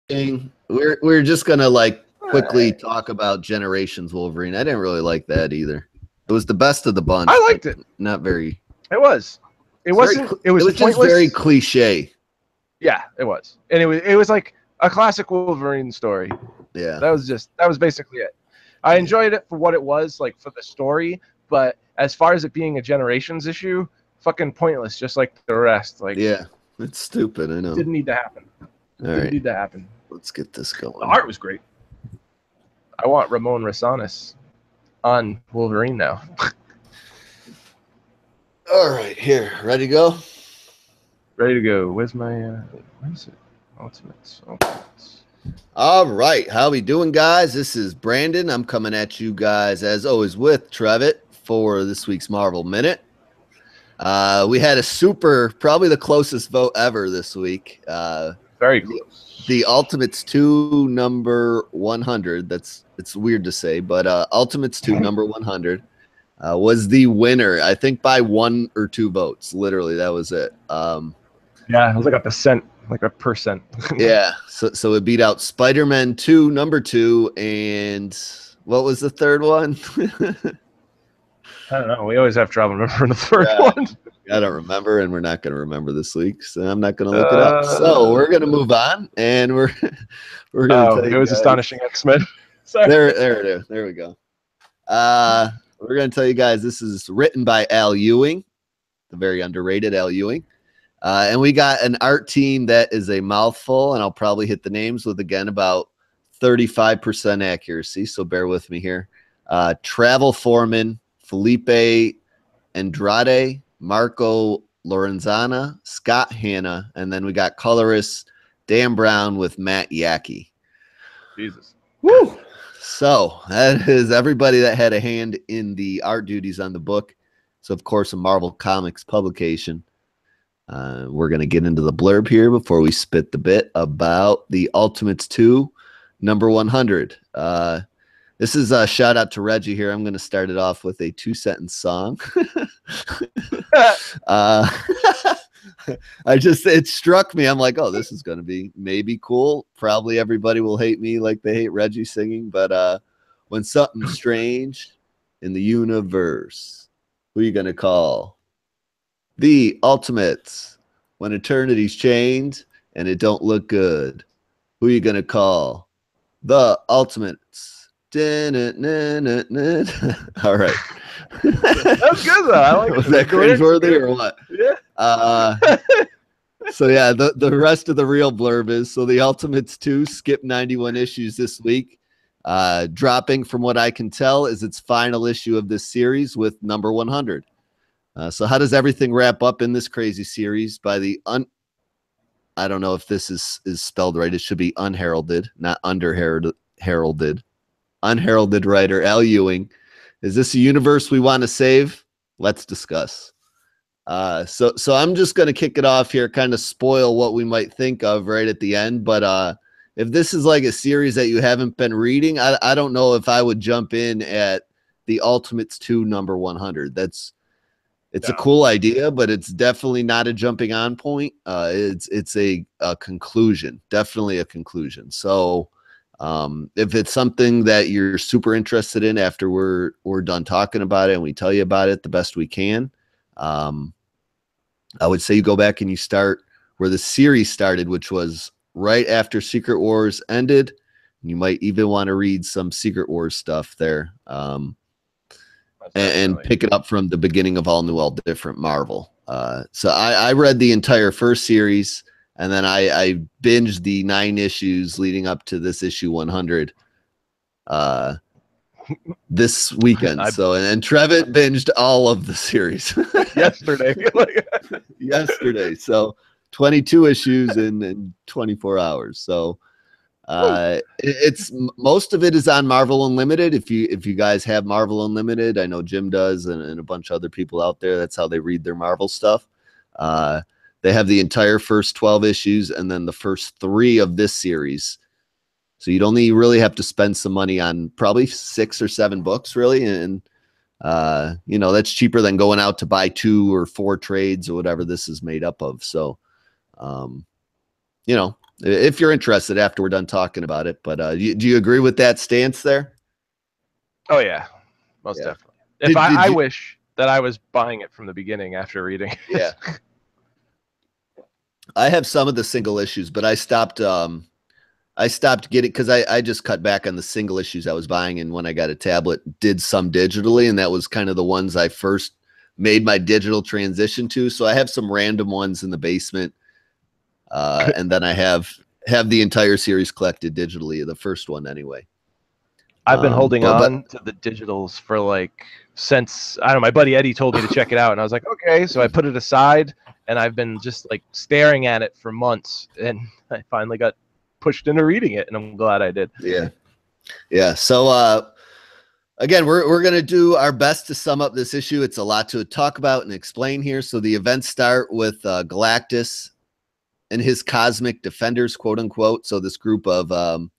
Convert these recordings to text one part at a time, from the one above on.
We're just gonna like quickly talk about Generations Wolverine. I didn't really like that either. It was the best of the bunch. I liked it. Not very. It was. It wasn't. It was just very cliche. Yeah, it was, and it was like a classic Wolverine story. Yeah, that was basically it. I enjoyed it for what it was, like for the story, but as far as it being a Generations issue, fucking pointless, just like the rest. Like, yeah, it's stupid. I know. Didn't need to happen. Didn't need to happen. Let's get this going. The art was great. I want Ramon Rosanes on Wolverine now. All right, here, ready to go? Ready to go. Where's my? Where is it? Ultimates. All right, how we doing, guys? This is Brandon. I'm coming at you guys as always with Trevitt for this week's Marvel Minute. We had a probably the closest vote ever this week. Very close. The Ultimates 2 number 100. It's weird to say, but Ultimates 2 number 100 was the winner. I think by 1 or 2 votes. Literally, that was it. Yeah, it was like a percent. Yeah, so it beat out Spider-Man 2 number 2, and what was the third one? I don't know. We always have trouble remembering the third one. I don't remember, and we're not going to remember this week, so I'm not going to look it up. So we're going to move on, and we're going to. It was Astonishing X-Men. There it is. There we go. We're going to tell you guys this is written by Al Ewing, the very underrated Al Ewing. And we got an art team that is a mouthful, and I'll probably hit the names with, again, about 35% accuracy, so bear with me here. Travel Foreman, Felipe Andrade, Marco Lorenzana, Scott Hanna, and then we got colorist Dan Brown with Matt Yackey. Jesus. Woo! So that is everybody that had a hand in the art duties on the book. So, of course, a Marvel Comics publication. We're going to get into the blurb here before we spit the bit about the Ultimates 2 number 100. This is a shout out to Reggie here. I'm going to start it off with a 2-sentence song. It struck me. I'm like, oh, this is going to be maybe cool. Probably everybody will hate me like they hate Reggie singing. But when something's strange in the universe, who are you going to call? The Ultimates. When eternity's changed and it don't look good, who are you going to call? The Ultimates. All right. That's good, though. I like Was that cringeworthy or what? Yeah. So, yeah, the rest of the real blurb is, so the Ultimates 2 skipped 91 issues this week. Dropping, from what I can tell, is its final issue of this series with number 100. So how does everything wrap up in this crazy series by the I don't know if this is spelled right. It should be unheralded, not heralded. Unheralded writer Al Ewing. Is this a universe we want to save? Let's discuss. So I'm just going to kick it off here, kind of spoil what we might think of right at the end. But if this is like a series that you haven't been reading, I don't know if I would jump in at the Ultimates 2 number 100. It's a cool idea, but it's definitely not a jumping on point. It's a conclusion, definitely a conclusion. So if it's something that you're super interested in after we're done talking about it and we tell you about it the best we can, I would say you go back and you start where the series started, which was right after Secret Wars ended. You might even want to read some Secret Wars stuff there. And pick it up from the beginning of All New, All Different Marvel. So I read the entire first series, and then I binged the 9 issues leading up to this issue 100 this weekend. And Trevitt binged all of the series yesterday. Yesterday. So 22 issues in 24 hours. So it's most of it is on Marvel Unlimited. If you guys have Marvel Unlimited, I know Jim does, and a bunch of other people out there. That's how they read their Marvel stuff. They have the entire first 12 issues and then the first 3 of this series. So you'd only really have to spend some money on probably 6 or 7 books, really, and that's cheaper than going out to buy 2 or 4 trades or whatever this is made up of. So, if you're interested after we're done talking about it. But do you agree with that stance there? Oh yeah, most definitely. If I wish that I was buying it from the beginning after reading. Yeah. I have some of the single issues, but I stopped getting, because I just cut back on the single issues I was buying, and when I got a tablet, did some digitally, and that was kind of the ones I first made my digital transition to. So I have some random ones in the basement, and then I have the entire series collected digitally, the first one anyway. I've been holding on to the digitals for like since, I don't know, my buddy Eddie told me to check it out, and I was like, okay, so I put it aside, and I've been just like staring at it for months, and I finally got pushed into reading it, and I'm glad I did. Yeah. So again, we're gonna do our best to sum up this issue. It's a lot to talk about and explain here. So the events start with Galactus and his cosmic defenders, quote unquote. So this group of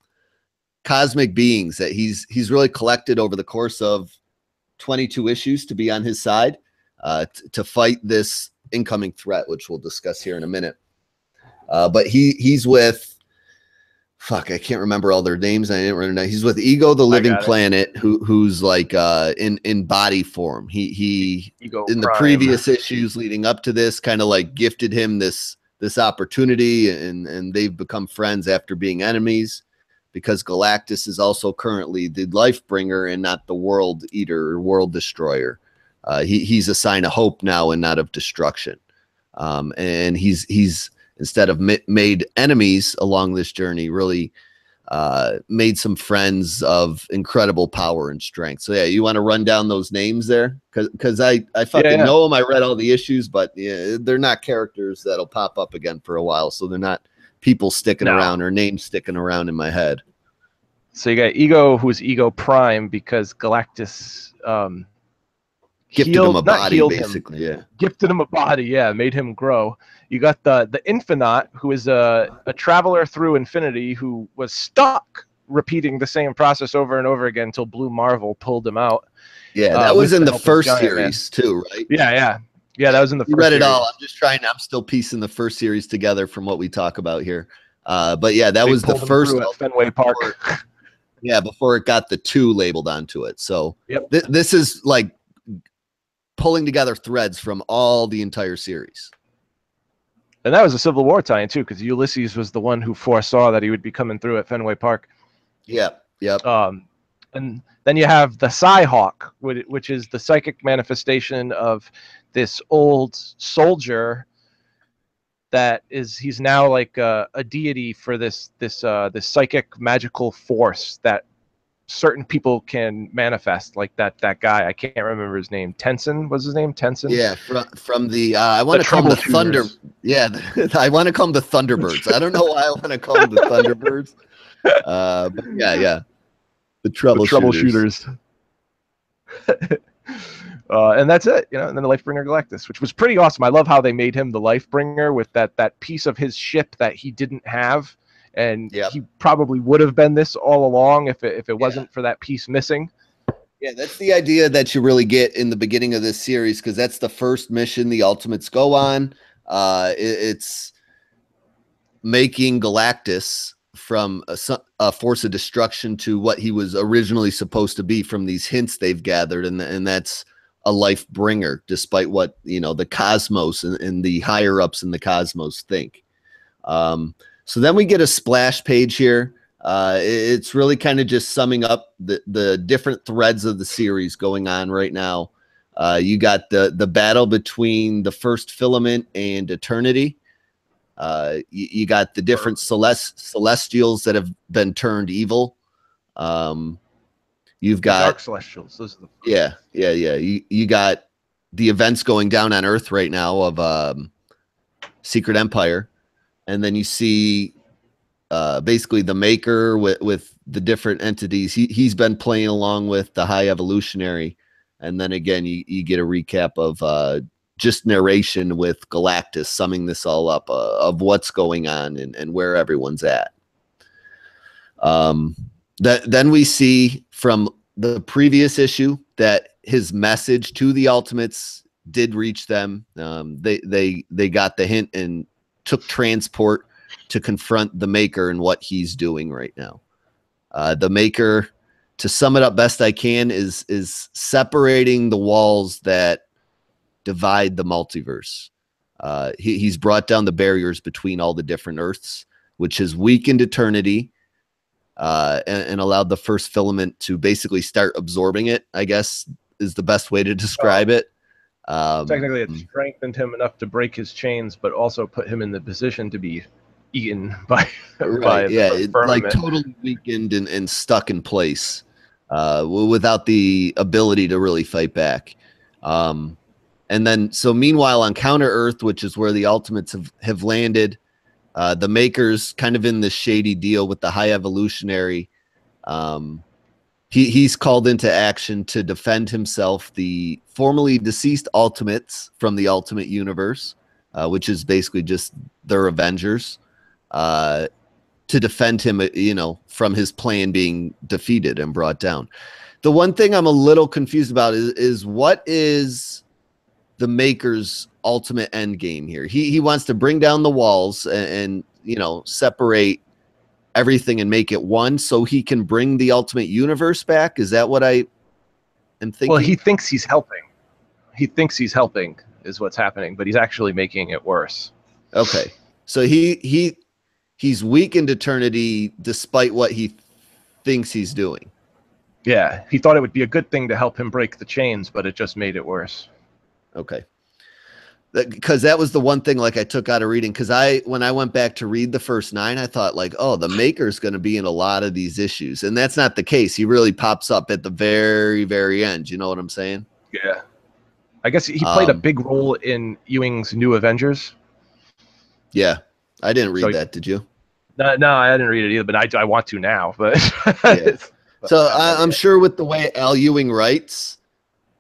cosmic beings that he's really collected over the course of 22 issues to be on his side, to fight this incoming threat, which we'll discuss here in a minute. But he's with, fuck, I can't remember all their names. I didn't really know. He's with Ego, the Living Planet, who's like in body form. He Ego in the Prime. Previous issues leading up to this, kind of like gifted him this opportunity, and they've become friends after being enemies, because Galactus is also currently the life bringer and not the world eater or world destroyer. He's a sign of hope now and not of destruction. And he's instead of made enemies along this journey, really made some friends of incredible power and strength. So yeah, you want to run down those names there? Because I fucking know them. I read all the issues, but yeah, they're not characters that'll pop up again for a while. So they're not people sticking around or names sticking around in my head. So you got Ego, who's Ego Prime, because Galactus gifted him a body, basically. Gifted him a body, made him grow. You got the Infinaut, who is a traveler through infinity, who was stuck repeating the same process over and over again until Blue Marvel pulled him out. Yeah, that was in the first series too, right? Yeah, that was in the first read series. It all. I'm still piecing the first series together from what we talk about here. But yeah, that was the first at Fenway Park. Before it got the 2 labeled onto it. So this is like pulling together threads from all the entire series. And that was a Civil War tie-in too, because Ulysses was the one who foresaw that he would be coming through at Fenway Park. Yep. And then you have the Psyhawk, which is the psychic manifestation of this old soldier that he's now like a deity for this psychic magical force that certain people can manifest, like that guy. I can't remember his name. Tenson was his name. Tenson. Yeah, from the I want to call them the Thunder. Yeah, I want to call them the Thunderbirds. I don't know why I want to call them the Thunderbirds. But yeah, the troubleshooters. And that's it, and then the Lifebringer Galactus, which was pretty awesome. I love how they made him the Lifebringer with that piece of his ship that he didn't have. And he probably would have been this all along if it wasn't for that piece missing. Yeah, that's the idea that you really get in the beginning of this series, because that's the first mission the Ultimates go on. It's making Galactus from a force of destruction to what he was originally supposed to be from these hints they've gathered, and that's a life bringer, despite what the cosmos and the higher ups in the cosmos think. So then we get a splash page here. It's really kind of just summing up the different threads of the series going on right now. You got the battle between the First Filament and Eternity. You got the different celestials that have been turned evil. You've got Dark Celestials. Those are the You got the events going down on Earth right now of Secret Empire. And then you see basically the Maker with the different entities he's been playing along with, the High Evolutionary. And then again, you get a recap of just narration with Galactus summing this all up of what's going on and where everyone's at. Then we see from the previous issue that his message to the Ultimates did reach them. They got the hint and took transport to confront the Maker and what he's doing right now. The Maker, to sum it up best I can, is separating the walls that divide the multiverse. He's brought down the barriers between all the different Earths, which has weakened eternity, and allowed the first filament to basically start absorbing it, I guess is the best way to describe it. Technically, it strengthened him enough to break his chains, but also put him in the position to be eaten by, right, it, like totally weakened and stuck in place without the ability to really fight back. And then, so meanwhile, on Counter Earth, which is where the Ultimates have landed, the Maker's kind of in this shady deal with the High Evolutionary. He's called into action to defend himself, the formerly deceased Ultimates from the Ultimate Universe, which is basically just their Avengers, to defend him, from his plan being defeated and brought down. The one thing I'm a little confused about is what is the Maker's ultimate end game here? He wants to bring down the walls and separate everything and make it one so he can bring the Ultimate Universe back. Is that what I am thinking? Well, he thinks he's helping. He thinks he's helping is what's happening, but he's actually making it worse. Okay. So he's weakened eternity despite what he thinks he's doing. Yeah, he thought it would be a good thing to help him break the chains, but it just made it worse. Okay. Because that was the one thing like I took out of reading, because when I went back to read the first 9, I thought like, oh, the Maker's going to be in a lot of these issues, and that's not the case. He really pops up at the very, very end. You know what I'm saying? Yeah. I guess he played a big role in Ewing's New Avengers. Yeah, I didn't read that. Did you? No, I didn't read it either, but I want to now. But yeah. So I'm sure with the way Al Ewing writes,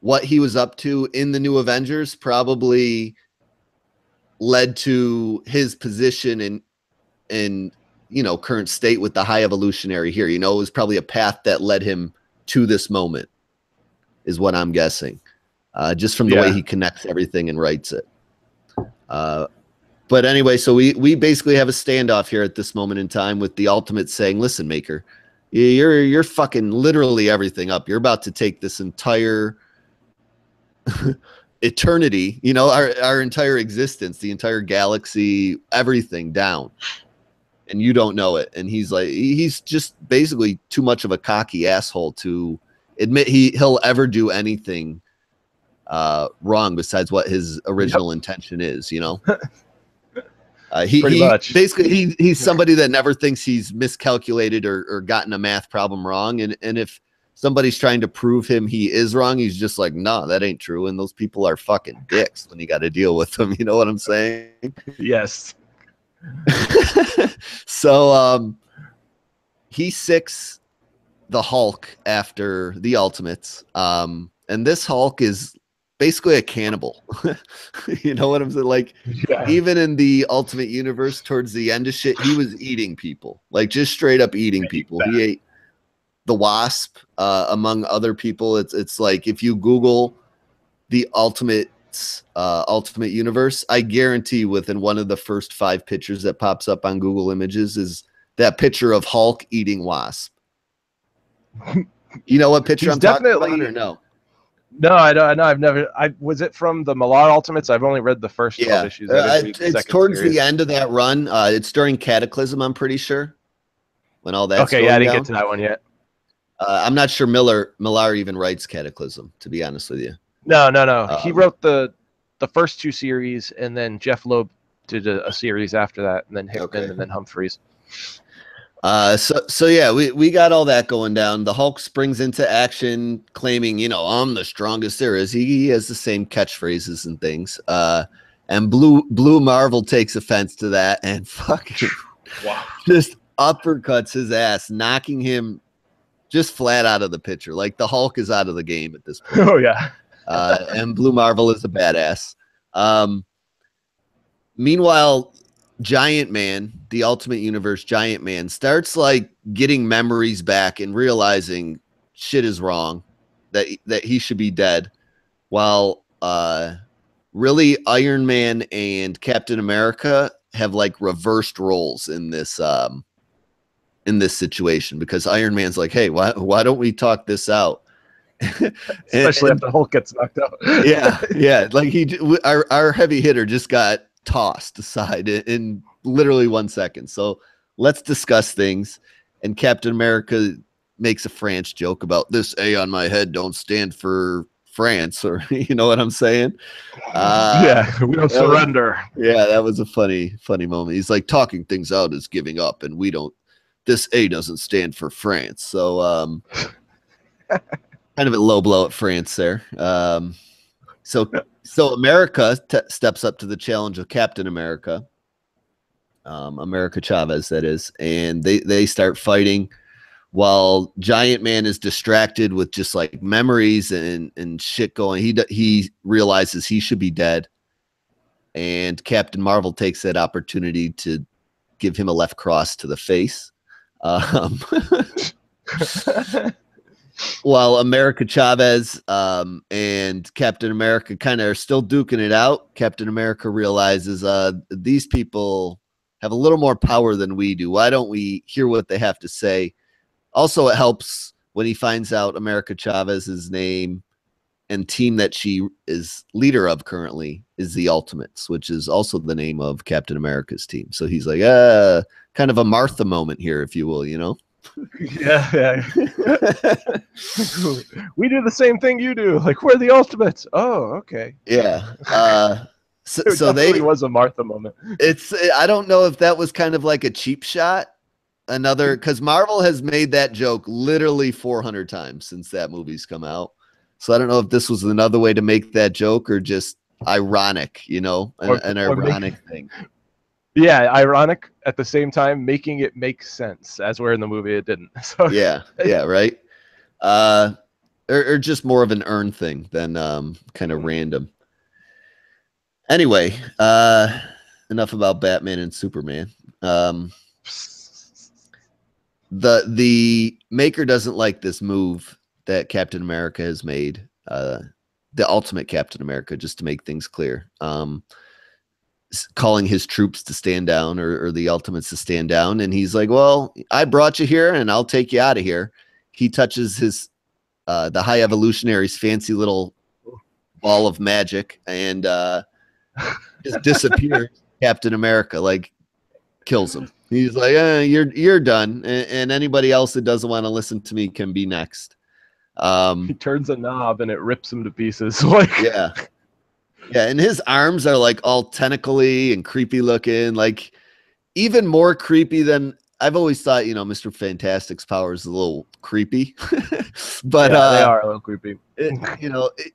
what he was up to in the New Avengers probably led to his position in current state with the High Evolutionary here. It was probably a path that led him to this moment, is what I'm guessing, just from the way he connects everything and writes it. But anyway, so we basically have a standoff here at this moment in time with the Ultimates saying, listen, Maker, you're fucking literally everything up. You're about to take this entire eternity, our entire existence, the entire galaxy, everything down, and you don't know it. And he's just basically too much of a cocky asshole to admit he'll ever do anything wrong besides what his original intention is. Pretty much. Basically, he's somebody that never thinks he's miscalculated or gotten a math problem wrong, and if somebody's trying to prove him he is wrong, he's just like, no, that ain't true. And those people are fucking dicks when you got to deal with them. You know what I'm saying? Yes. So he sicks the Hulk after the Ultimates. And this Hulk is basically a cannibal. You know what I'm saying? Like, even in the Ultimate Universe, towards the end of shit, he was eating people. Like, just straight up eating people. He ate the Wasp, among other people. It's like if you Google the Ultimate Universe, I guarantee within one of the first 5 pictures that pops up on Google Images is that picture of Hulk eating Wasp. You know what picture I'm talking about, or no? No, I don't. No, I've never. Was it from the Millar Ultimates? I've only read the first 12 issues. It's towards the end of that run. It's during Cataclysm, I'm pretty sure. When all that's okay, I didn't get to that one yet. I'm not sure Millar even writes Cataclysm, to be honest with you. No. He wrote the first 2 series, and then Jeff Loeb did a series after that, and then Hickman, and then Humphreys. So yeah, we got all that going down. The Hulk springs into action, claiming, I'm the strongest there is. He has the same catchphrases and things. And Blue Marvel takes offense to that and fucking just uppercuts his ass, knocking him just flat out of the picture. Like, the Hulk is out of the game at this point. Oh, yeah. And Blue Marvel is a badass. Meanwhile, Giant Man, the Ultimate Universe Giant Man, starts like getting memories back and realizing shit is wrong, that he should be dead, while really Iron Man and Captain America have like reversed roles in this situation, because Iron Man's like, hey, why don't we talk this out? Especially after Hulk gets knocked out. yeah, like our heavy hitter just got tossed aside in literally 1 second. So let's discuss things. And Captain America makes a France joke about this A on my head don't stand for France, or you know what I'm saying? Yeah, we don't surrender. That was a funny moment. He's like, talking things out is giving up, and we don't. This A doesn't stand for France. So kind of a low blow at France there. So America steps up to the challenge of Captain America, America Chavez, that is, and they start fighting while Giant Man is distracted with just like memories and shit going. He realizes he should be dead, and Captain Marvel takes that opportunity to give him a left cross to the face. While America Chavez and Captain America kind of are still duking it out, Captain America realizes these people have a little more power than we do. Why don't we hear what they have to say? Also, it helps when he finds out America Chavez's name and team that she is leader of currently is the Ultimates, which is also the name of Captain America's team. So he's like, kind of a Martha moment here, if you will, you know? Yeah. We do the same thing you do. Like, we're the Ultimates. Oh, okay. Yeah. So they was a Martha moment. I don't know if that was kind of like a cheap shot. Because Marvel has made that joke literally 400 times since that movie's come out. So I don't know if this was another way to make that joke or just ironic, you know, an ironic thing. Yeah, ironic at the same time, making it make sense. As we're in the movie, it didn't. So yeah, right. Or just more of an earned thing than kind of random. Anyway, enough about Batman and Superman. The maker doesn't like this move that Captain America has made. The Ultimate Captain America, just to make things clear. Calling his troops to stand down, or the Ultimates to stand down, and he's like, well, I brought you here and I'll take you out of here. He touches his the High Evolutionary's fancy little ball of magic and just disappears. Captain America like kills him. He's like, you're done, and anybody else that doesn't want to listen to me can be next. He turns a knob and it rips him to pieces. Like, yeah, and his arms are like all tentacly and creepy looking, like even more creepy than I've always thought. You know, Mr. Fantastic's power is a little creepy, but they are a little creepy.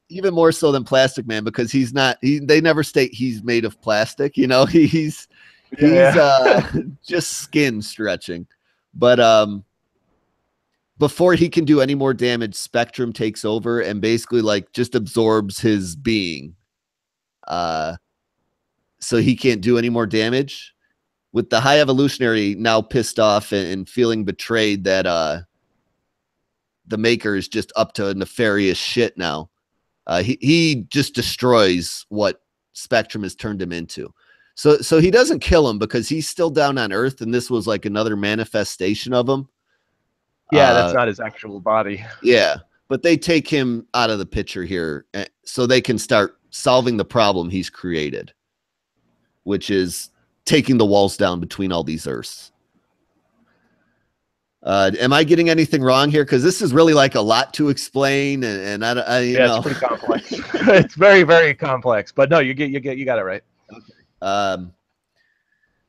Even more so than Plastic Man, because he's not. They never state he's made of plastic. You know, he's just skin stretching. But before he can do any more damage, Spectrum takes over and basically like just absorbs his being. So he can't do any more damage. With the High Evolutionary now pissed off and feeling betrayed that the Maker is just up to nefarious shit now, he just destroys what Spectrum has turned him into. So he doesn't kill him because he's still down on Earth, and this was like another manifestation of him. Yeah, that's not his actual body. Yeah, but they take him out of the picture here so they can start solving the problem he's created, which is taking the walls down between all these Earths. Am I getting anything wrong here? Because this is really like a lot to explain, and I you know. It's pretty complex. It's very, very complex. But no, you got it right. Okay.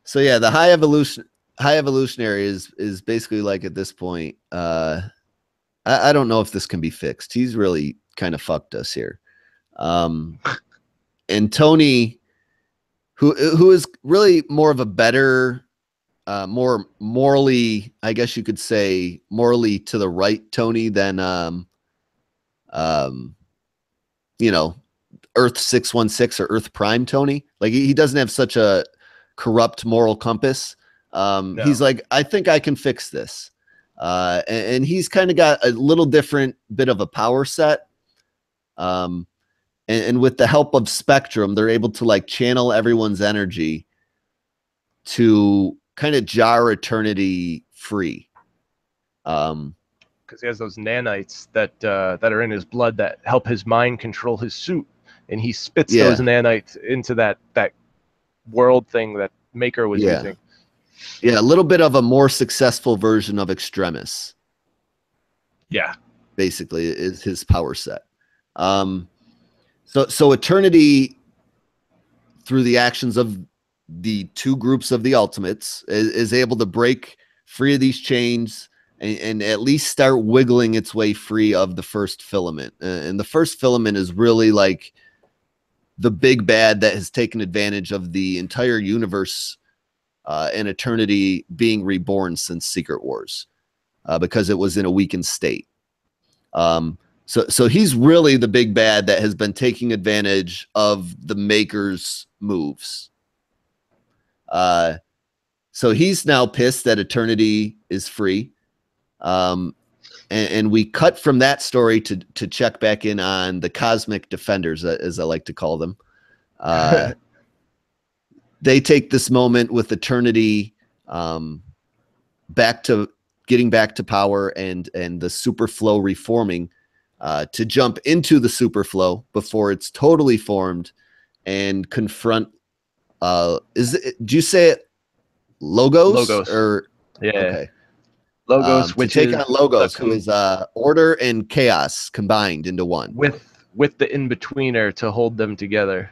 So yeah, the High Evolutionary is basically like at this point. I don't know if this can be fixed. He's really kind of fucked us here. And Tony, who is really more of a better, more morally, I guess you could say, morally to the right Tony than Earth 616 or Earth Prime Tony. Like he doesn't have such a corrupt moral compass. No. He's like, I think I can fix this. And he's kind of got a little different bit of a power set. And with the help of Spectrum, they're able to like channel everyone's energy to kind of jar Eternity free. Because he has those nanites that are in his blood that help his mind control his suit, and he spits those nanites into that world thing that Maker was using. Yeah, a little bit of a more successful version of Extremis. Yeah, basically is his power set. So Eternity, through the actions of the two groups of the Ultimates, is able to break free of these chains and at least start wiggling its way free of the first filament. And the first filament is really like the big bad that has taken advantage of the entire universe and Eternity being reborn since Secret Wars, because it was in a weakened state. So he's really the big bad that has been taking advantage of the Maker's moves. So he's now pissed that Eternity is free. And we cut from that story to check back in on the Cosmic Defenders, as I like to call them. They take this moment with Eternity getting back to power and the Superflow reforming to jump into the Superflow before it's totally formed and confront. Do you say it Logos? Or yeah, okay. Logos, which to take on Logos, who is order and chaos combined into one, with the in-betweener to hold them together.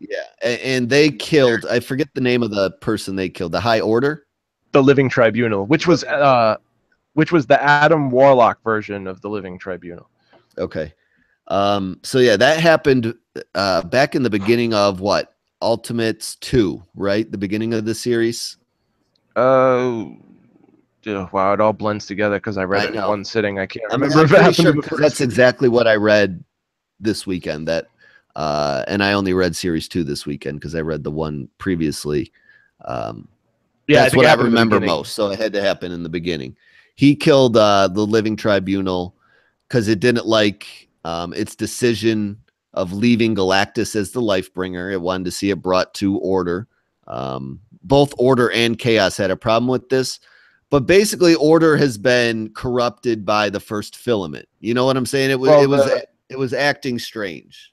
Yeah, and they killed, I forget the name of the person they killed, the High Order? The Living Tribunal, which was the Adam Warlock version of the Living Tribunal. Okay. So yeah, that happened back in the beginning of what? Ultimates 2, right? The beginning of the series? Wow, it all blends together because I read it in one sitting. I can't remember if it happened sure, that's exactly what I read this weekend. That and I only read series 2 this weekend because I read the one previously. That's what I remember most. So it had to happen in the beginning. He killed the Living Tribunal because it didn't like its decision of leaving Galactus as the Lifebringer. It wanted to see it brought to order. Both Order and Chaos had a problem with this. But basically, Order has been corrupted by the first filament. You know what I'm saying? It was acting strange.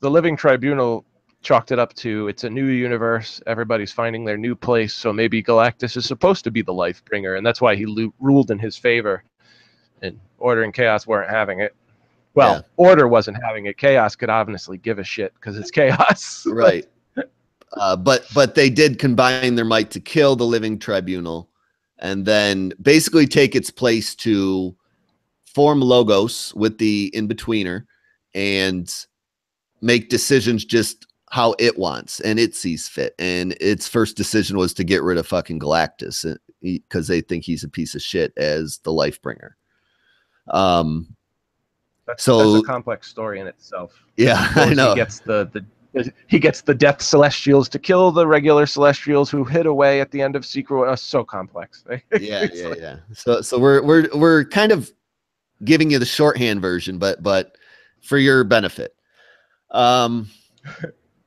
The Living Tribunal chalked it up to it's a new universe. Everybody's finding their new place. So maybe Galactus is supposed to be the Lifebringer, and that's why he ruled in his favor. And Order and Chaos weren't having it. Well, Order wasn't having it. Chaos could obviously give a shit because it's Chaos. Right. But they did combine their might to kill the Living Tribunal. And then basically take its place to form Logos with the in-betweener and make decisions just how it wants and it sees fit. And its first decision was to get rid of fucking Galactus because they think he's a piece of shit as the Lifebringer. That's a complex story in itself. Yeah, I know. He gets the Death Celestials to kill the regular Celestials who hid away at the end of Secret Wars. So complex. Yeah. So we're kind of giving you the shorthand version, but for your benefit.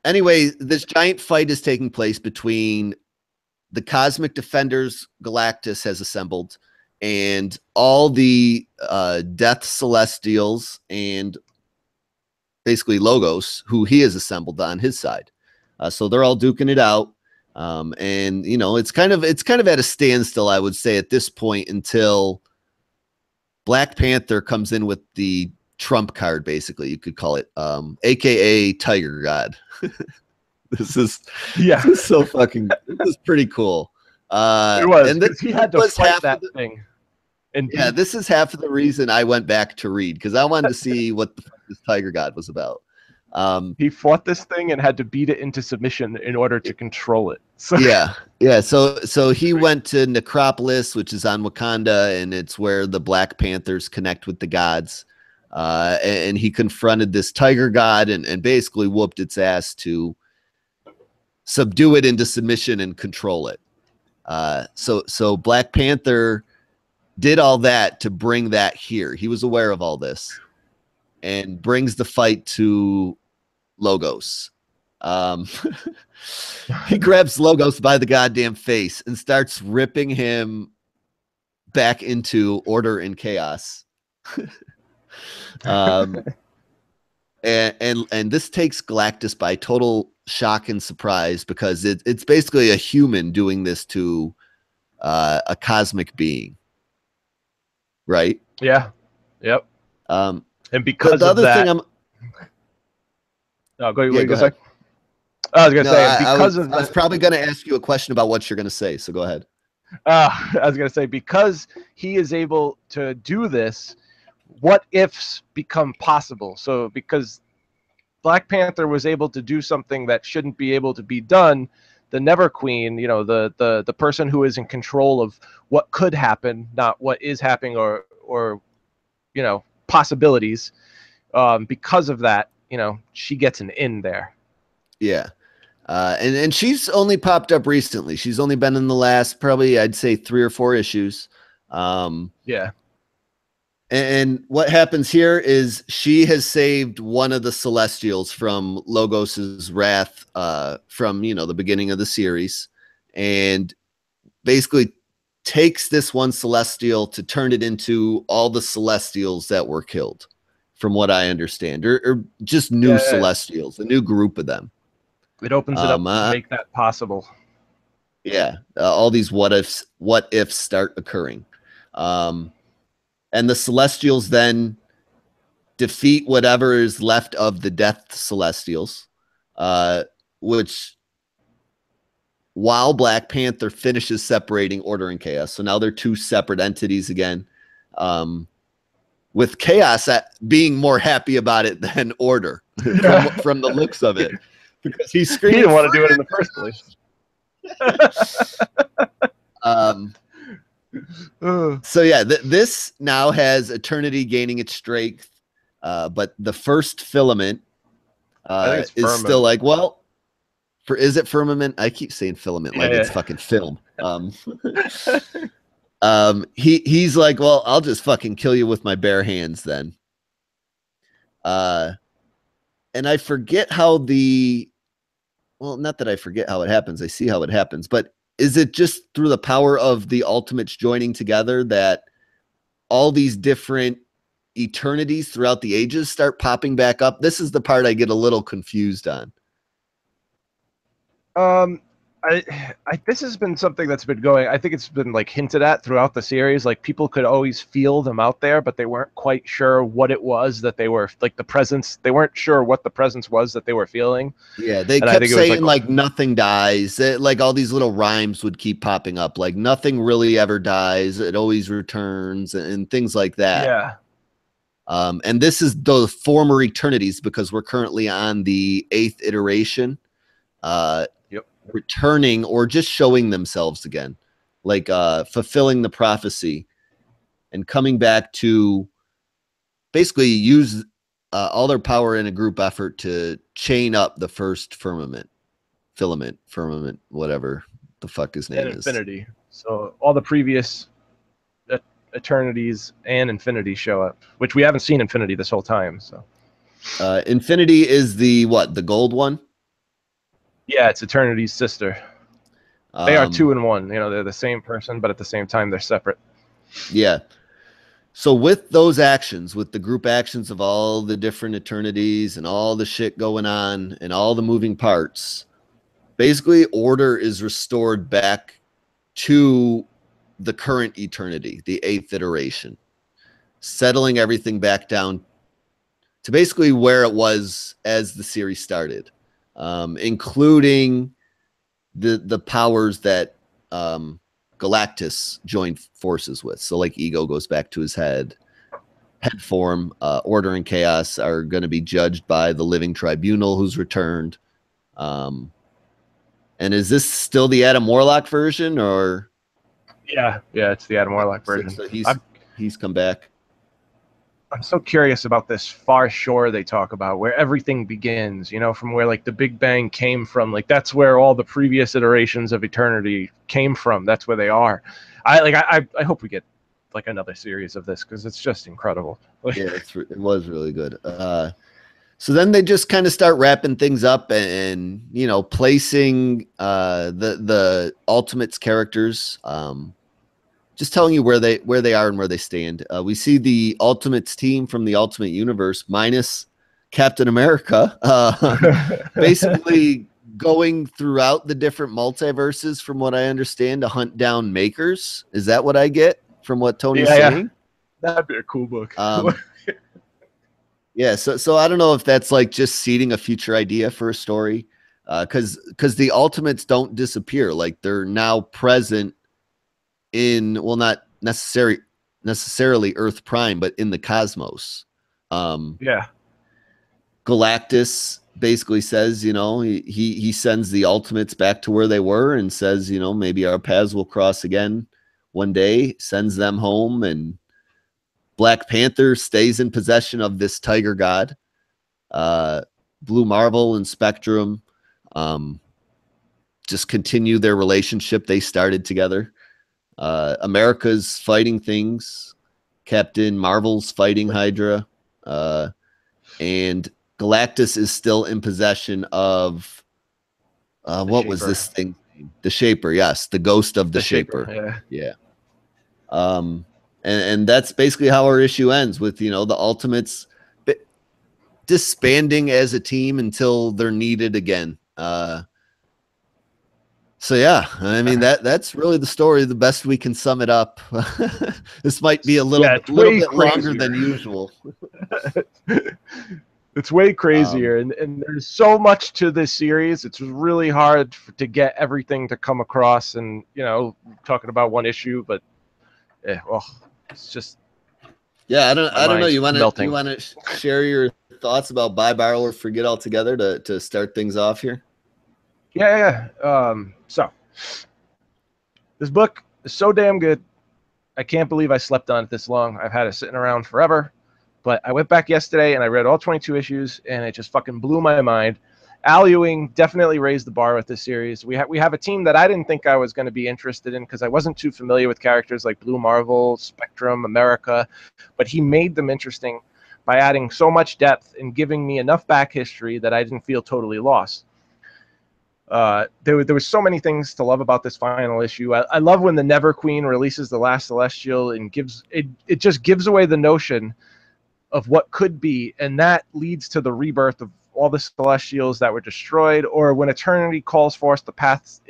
Anyway, this giant fight is taking place between the Cosmic Defenders Galactus has assembled and all the Death Celestials and basically Logos, who he has assembled on his side. So they're all duking it out. And you know, it's kind of at a standstill, I would say, at this point until Black Panther comes in with the trump card, basically, you could call it, aka Tiger God. This is so fucking, this is pretty cool. It was, and he had to fight that thing. And yeah, this is half of the reason I went back to read, because I wanted to see what the fuck this Tiger God was about. He fought this thing and had to beat it into submission in order to control it. So. Yeah. So he went to Necropolis, which is on Wakanda, and it's where the Black Panthers connect with the gods. And he confronted this Tiger God and basically whooped its ass to subdue it into submission and control it. So Black Panther did all that to bring that here. He was aware of all this and brings the fight to Logos. Um, he grabs Logos by the goddamn face and starts ripping him back into order and chaos. um, and this takes Galactus by total shock and surprise, because it's basically a human doing this to a cosmic being, right? Yeah. Yep. And because the of other that, thing I'm oh, go, yeah, go ahead. say. I was gonna No, say, and because I of was that, probably going to ask you a question about what you're going to say, so go ahead. I was gonna say, because he is able to do this, what ifs become possible. So because Black Panther was able to do something that shouldn't be able to be done, the Never Queen, you know, the person who is in control of what could happen, not what is happening, or you know, possibilities. Because of that, you know, she gets an in there. Yeah. And she's only popped up recently. She's only been in the last, probably, I'd say 3 or 4 issues. Yeah. And what happens here is she has saved one of the Celestials from Logos's wrath, from, you know, the beginning of the series, and basically takes this one Celestial to turn it into all the Celestials that were killed, from what I understand, or just new Celestials, a new group of them. It opens it up to make that possible. Yeah, all these what ifs start occurring, and the Celestials then defeat whatever is left of the Death Celestials, which, while Black Panther finishes separating Order and Chaos, so now they're 2 separate entities again, with Chaos being more happy about it than Order, from the looks of it, because he's screaming. He didn't want to do it in the first place. So yeah, this now has Eternity gaining its strength, but the first filament is still like, well, is it firmament? I keep saying filament like it's fucking film. He's like, well, I'll just fucking kill you with my bare hands then. And I forget how not that I forget how it happens. I see how it happens, but is it just through the power of the Ultimates joining together that all these different eternities throughout the ages start popping back up? This is the part I get a little confused on. This has been something that's been going. I think it's been like hinted at throughout the series. Like people could always feel them out there, but they weren't quite sure what it was that they were, like, the presence. They weren't sure what the presence was that they were feeling. Yeah, they kept saying like nothing dies. Like all these little rhymes would keep popping up, like nothing really ever dies. It always returns, and things like that. Yeah. And this is the former eternities, because we're currently on the 8th iteration. Returning or just showing themselves again, like fulfilling the prophecy and coming back to basically use all their power in a group effort to chain up the first filament, whatever the fuck his name is. Infinity. So all the previous eternities and Infinity show up, which we haven't seen Infinity this whole time. So Infinity is the gold one? Yeah, it's Eternity's sister. They are 2 in 1. You know, they're the same person, but at the same time, they're separate. Yeah. So with those actions, with the group actions of all the different eternities and all the shit going on and all the moving parts, basically order is restored back to the current eternity, the 8th iteration, settling everything back down to basically where it was as the series started. Including the powers that Galactus joined forces with. So like Ego goes back to his head form. Order and Chaos are going to be judged by the Living Tribunal, who's returned. And is this still the Adam Warlock version, or? Yeah, it's the Adam Warlock version. So he's come back. I'm so curious about this far shore they talk about, where everything begins, you know, from where like the Big Bang came from. Like that's where all the previous iterations of Eternity came from. That's where they are. I hope we get like another series of this, because it's just incredible. Yeah, it was really good. So then they just kind of start wrapping things up and you know, placing the Ultimates characters, just telling you where they are and where they stand. We see the Ultimates team from the Ultimate Universe minus Captain America, basically going throughout the different multiverses, from what I understand, to hunt down makers. Is that what I get from what Tony's saying? That'd be a cool book. Yeah, so I don't know if that's like just seeding a future idea for a story, because the Ultimates don't disappear. Like, they're now present in, well, not necessarily Earth Prime, but in the cosmos. Yeah. Galactus basically says, you know, he sends the Ultimates back to where they were and says, you know, maybe our paths will cross again one day. Sends them home, and Black Panther stays in possession of this tiger god. Blue Marvel and Spectrum just continue their relationship they started together. America's fighting things. Captain Marvel's fighting Hydra. And Galactus is still in possession of what was this thing? The Shaper, yes, the ghost of the Shaper. Yeah. And that's basically how our issue ends, with, you know, the Ultimates disbanding as a team until they're needed again. So yeah, I mean, that's really the story, the best we can sum it up. This might be a little bit longer than usual. It's way crazier, and there's so much to this series. It's really hard to get everything to come across, and, you know, talking about one issue, but well, it's just, yeah, I don't know. You want to share your thoughts about Buy, Borrow, or Forget altogether to start things off here? Yeah. So this book is so damn good. I can't believe I slept on it this long. I've had it sitting around forever, but I went back yesterday and I read all 22 issues, and it just fucking blew my mind. Al Ewing definitely raised the bar with this series. We have a team that I didn't think I was going to be interested in, because I wasn't too familiar with characters like Blue Marvel, Spectrum, America, but he made them interesting by adding so much depth and giving me enough back history that I didn't feel totally lost. There was so many things to love about this final issue. I love when the Never Queen releases the last Celestial and it just gives away the notion of what could be, and that leads to the rebirth of all the Celestials that were destroyed, or when Eternity calls forth the past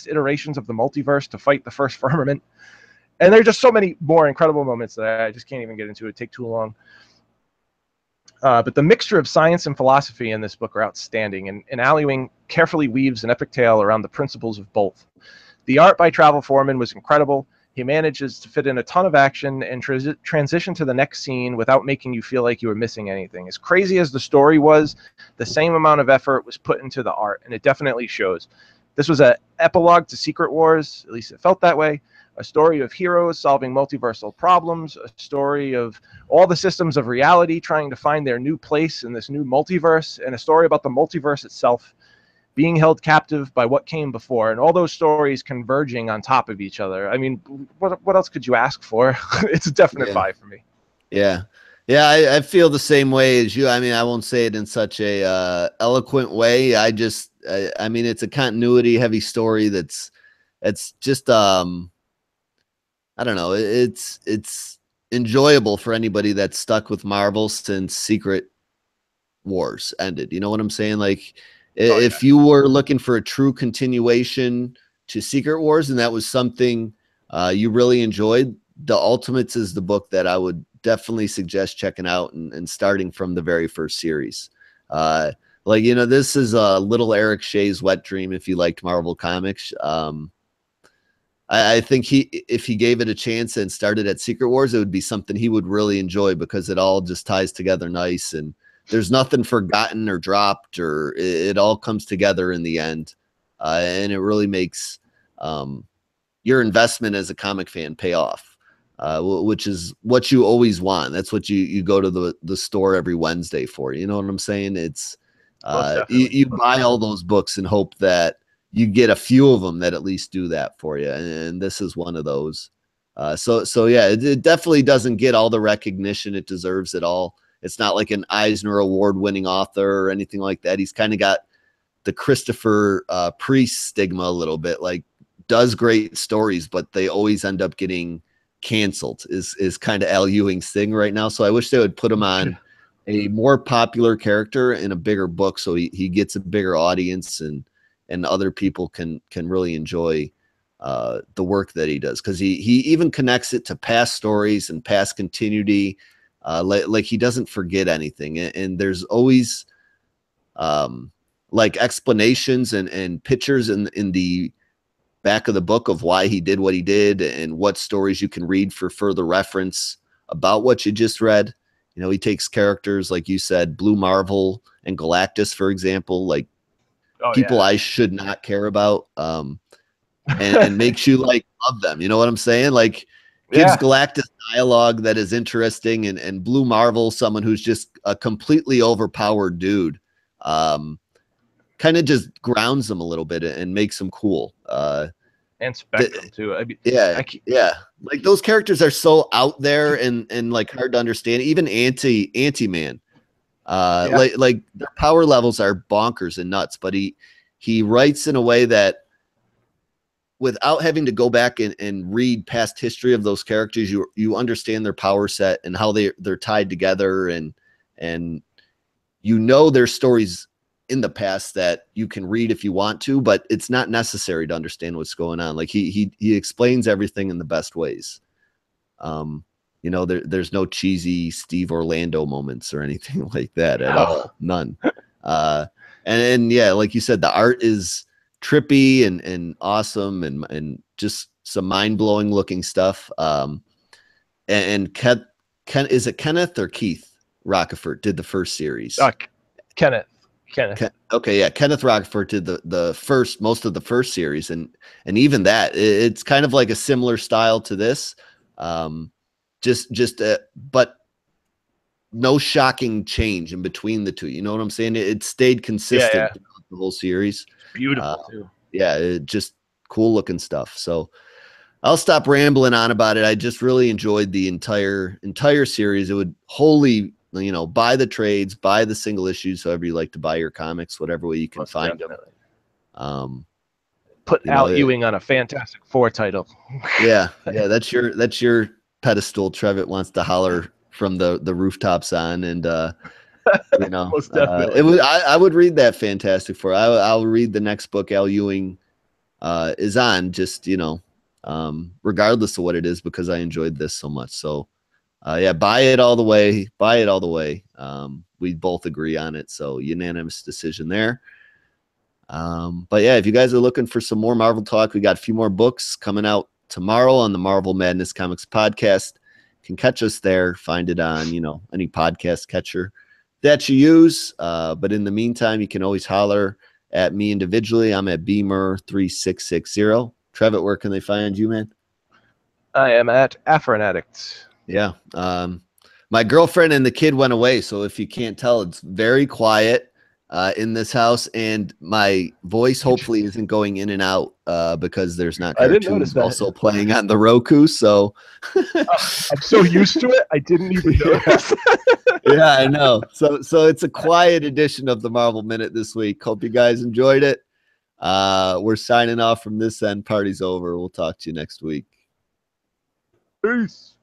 iterations of the multiverse to fight the first firmament. And there are just so many more incredible moments that I just can't even get into. It'd take too long. But the mixture of science and philosophy in this book are outstanding, and Al Ewing carefully weaves an epic tale around the principles of both. The art by Travel Foreman was incredible. He manages to fit in a ton of action and transition to the next scene without making you feel like you were missing anything. As crazy as the story was, the same amount of effort was put into the art, and it definitely shows. This was an epilogue to Secret Wars, at least it felt that way. A story of heroes solving multiversal problems, a story of all the systems of reality trying to find their new place in this new multiverse, and a story about the multiverse itself being held captive by what came before, and all those stories converging on top of each other. I mean, what else could you ask for? It's a definite buy for me. Yeah. I feel the same way as you. I mean, I won't say it in such a eloquent way. I mean, it's a continuity heavy story that's just I don't know. It's enjoyable for anybody that's stuck with Marvel since Secret Wars ended. You know what I'm saying? Like, if you were looking for a true continuation to Secret Wars, and that was something you really enjoyed, The Ultimates is the book that I would definitely suggest checking out and starting from the very first series. Like, you know, this is a little Eric Shea's wet dream if you liked Marvel Comics. I think if he gave it a chance and started at Secret Wars, it would be something he would really enjoy, because it all just ties together nice, and there's nothing forgotten or dropped, or it all comes together in the end. And it really makes your investment as a comic fan pay off, which is what you always want. That's what you go to the store every Wednesday for. You know what I'm saying? It's you buy all those books and hope that you get a few of them that at least do that for you. And this is one of those. So yeah, it definitely doesn't get all the recognition it deserves at all. It's not like an Eisner Award winning author or anything like that. He's kind of got the Christopher Priest stigma a little bit, like does great stories, but they always end up getting canceled is kind of Al Ewing's thing right now. So I wish they would put him on a more popular character in a bigger book, so he gets a bigger audience and other people can really enjoy the work that he does, because he even connects it to past stories and past continuity. Like he doesn't forget anything, and there's always like explanations and pictures in the back of the book of why he did what he did and what stories you can read for further reference about what you just read. You know, he takes characters, like you said, Blue Marvel and Galactus, for example, like people I should not care about, and makes you like love them. You know what I'm saying? Like gives Galactus dialogue that is interesting, and Blue Marvel, someone who's just a completely overpowered dude, kind of just grounds them a little bit and makes them cool. And Spectrum too. I mean, yeah. Like those characters are so out there and like hard to understand. Even Anti-Man, like their power levels are bonkers and nuts, but he writes in a way that, without having to go back and read past history of those characters, you understand their power set and how they're tied together, and you know their stories in the past that you can read if you want to, but it's not necessary to understand what's going on. Like he explains everything in the best ways. You know, there's no cheesy Steve Orlando moments or anything like that at all. None. And yeah, like you said, the art is trippy and awesome and just some mind-blowing looking stuff. And Ken, is it Kenneth or Keith Rockefort did the first series? Kenneth. Okay, yeah, Kenneth Rockefort did most of the first series, and even that, it's kind of like a similar style to this, but no shocking change in between the two. You know what I'm saying? It stayed consistent throughout the whole series. It's beautiful too. Yeah, just cool looking stuff. So I'll stop rambling on about it. I just really enjoyed the entire series. It would wholly, you know, buy the trades, buy the single issues, however you like to buy your comics, whatever way you can find them. Put Al Ewing on a Fantastic Four title. Yeah, that's your pedestal. Trevitt wants to holler from the rooftops on, and you know, most definitely. it was. I would read that Fantastic Four. I'll read the next book Al Ewing is on. Just, you know, regardless of what it is, because I enjoyed this so much. So. Yeah, buy it all the way. Buy it all the way. We both agree on it, so unanimous decision there. But yeah, if you guys are looking for some more Marvel talk, we got a few more books coming out tomorrow on the Marvel Madness Comics podcast. You can catch us there. Find it on, you know, any podcast catcher that you use. But in the meantime, you can always holler at me individually. I'm at Beamer3660. Trevitt, where can they find you, man? I am at Afrin Addict. Yeah. My girlfriend and the kid went away, so if you can't tell, it's very quiet in this house, and my voice hopefully isn't going in and out because there's not cartoons also playing on the Roku. So I'm so used to it, I didn't even notice. Yeah, I know. So it's a quiet edition of the Marvel Minute this week. Hope you guys enjoyed it. We're signing off from this end. Party's over. We'll talk to you next week. Peace.